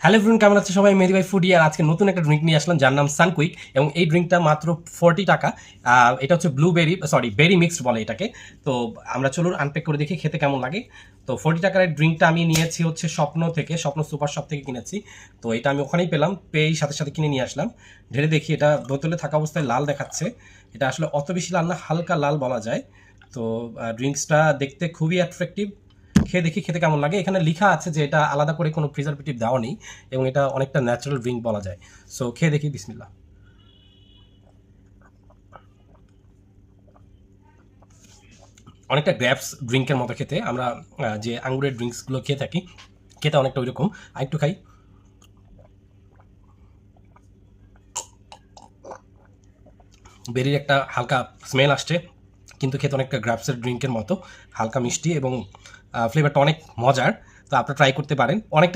Hello everyone, কেমন আছে সবাই? মেহেদি ভাই ফুডি আর আজকে নতুন একটা ড্রিঙ্ক নিয়ে আসলাম যার নাম সানকুইক এবং এই ড্রিঙ্কটা মাত্র 40 টাকা। এটা হচ্ছে বেরি মিক্সড বলে এটাকে। তো আমরা চলুন আনপ্যাক করে দেখি খেতে কেমন লাগে। তো 40 টাকার এই ড্রিঙ্কটা আমি নিয়েছি হচ্ছে স্বপ্ন সুপার শপ থেকে কিনেছি। তো এটা আমি ওখানেই পেলাম, পেয়েই সাথে সাথে কিনে নিয়ে আসলাম। ঢেলে দেখি, এটা বোতলে থাকা অবস্থায় লাল দেখাচ্ছে। এটা আসলে অত বেশি লাল না, হালকা লাল বলা যায়। তো ড্রিঙ্কসটা দেখতে খুবই অ্যাট্রাকটিভ। খেয়ে দেখি খেতে কেমন লাগে। এখানে লেখা আছে যে এটা আলাদা করে কোনো প্রিজারভেটিভ দেওয়া নেই এবং এটা অনেকটা ন্যাচারাল ড্রিঙ্ক বলা যায়। সো খেয়ে দেখি, বিসমিল্লাহ। অনেকটা গ্র্যাপস ড্রিঙ্কের মতো খেতে। আমরা যে আঙ্গুরের ড্রিঙ্কসগুলো খেয়ে থাকি, খেতে অনেকটা ওই রকম। আরেকটু খাই। বেরির একটা হালকা স্মেল আসছে, কিন্তু খেতে অনেকটা গ্র্যাপসের ড্রিঙ্কের মতো, হালকা মিষ্টি এবং ফ্লেভারটা অনেক মজার। তো আপনারা ট্রাই করতে পারেন। অনেক